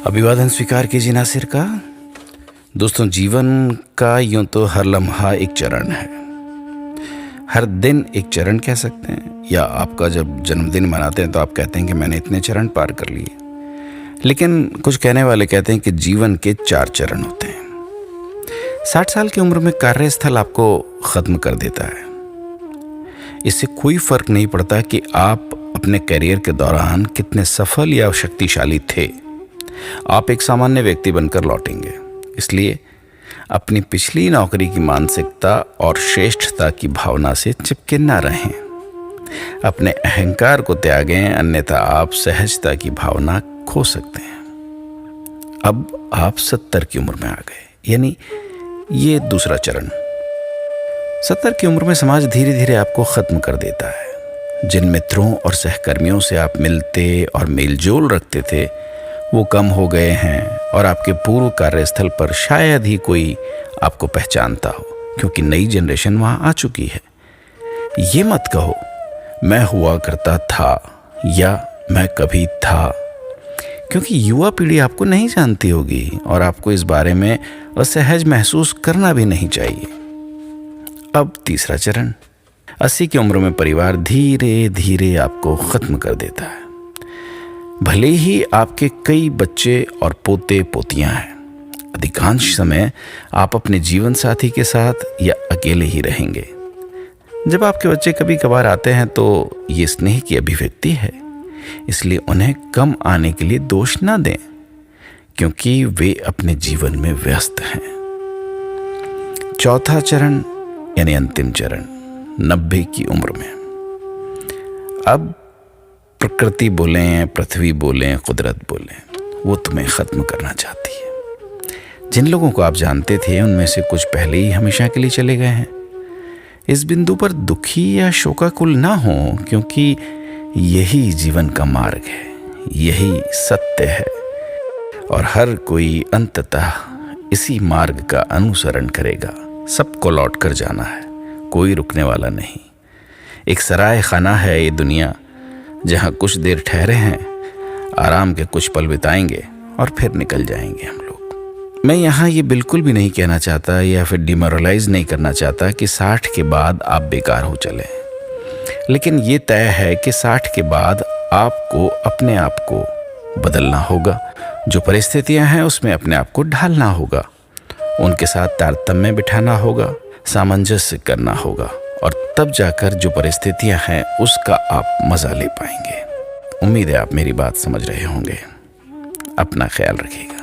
अभिवादन स्वीकार कीजिए नासिर का। दोस्तों, जीवन का यूं तो हर लम्हा एक चरण है, हर दिन एक चरण कह सकते हैं, या आपका जब जन्मदिन मनाते हैं तो आप कहते हैं कि मैंने इतने चरण पार कर लिए। लेकिन कुछ कहने वाले कहते हैं कि जीवन के 4 चरण होते हैं। 60 साल की उम्र में कार्यस्थल आपको ख़त्म कर देता है। इससे कोई फ़र्क नहीं पड़ता कि आप अपने करियर के दौरान कितने सफल या शक्तिशाली थे, आप एक सामान्य व्यक्ति बनकर लौटेंगे। इसलिए अपनी पिछली नौकरी की मानसिकता और श्रेष्ठता की भावना से चिपके न रहें। अपने अहंकार को त्यागें, अन्यथा आप सहजता की भावना खो सकते हैं। अब आप 70 की उम्र में आ गए, यानी ये दूसरा चरण। 70 की उम्र में समाज धीरे धीरे आपको खत्म कर देता है। जिन मित्रों और सहकर्मियों से आप मिलते और मेलजोल रखते थे वो कम हो गए हैं, और आपके पूर्व कार्यस्थल पर शायद ही कोई आपको पहचानता हो, क्योंकि नई जनरेशन वहाँ आ चुकी है। ये मत कहो मैं हुआ करता था या मैं कभी था, क्योंकि युवा पीढ़ी आपको नहीं जानती होगी और आपको इस बारे में असहज महसूस करना भी नहीं चाहिए। अब तीसरा चरण। 80 की उम्र में परिवार धीरे धीरे आपको खत्म कर देता है। भले ही आपके कई बच्चे और पोते पोतियां हैं, अधिकांश समय आप अपने जीवन साथी के साथ या अकेले ही रहेंगे। जब आपके बच्चे कभी कभार आते हैं तो ये स्नेह की अभिव्यक्ति है, इसलिए उन्हें कम आने के लिए दोष ना दें, क्योंकि वे अपने जीवन में व्यस्त हैं। चौथा चरण यानी अंतिम चरण, 90 की उम्र में। अब प्रकृति बोलें, पृथ्वी बोलें, कुदरत बोलें, वो तुम्हें ख़त्म करना चाहती है। जिन लोगों को आप जानते थे उनमें से कुछ पहले ही हमेशा के लिए चले गए हैं। इस बिंदु पर दुखी या शोकाकुल ना हो, क्योंकि यही जीवन का मार्ग है, यही सत्य है, और हर कोई अंततः इसी मार्ग का अनुसरण करेगा। सबको लौट कर जाना है, कोई रुकने वाला नहीं। एक सराय खाना है ये दुनिया, जहाँ कुछ देर ठहरे हैं, आराम के कुछ पल बिताएंगे और फिर निकल जाएंगे हम लोग। मैं यहाँ ये बिल्कुल भी नहीं कहना चाहता या फिर डिमोरलाइज नहीं करना चाहता कि 60 के बाद आप बेकार हो चले, लेकिन ये तय है कि 60 के बाद आपको अपने आप को बदलना होगा। जो परिस्थितियाँ हैं उसमें अपने आप को ढालना होगा, उनके साथ तारतम्य बिठाना होगा, सामंजस्य करना होगा, और तब जाकर जो परिस्थितियां हैं उसका आप मज़ा ले पाएंगे। उम्मीद है आप मेरी बात समझ रहे होंगे। अपना ख्याल रखिएगा।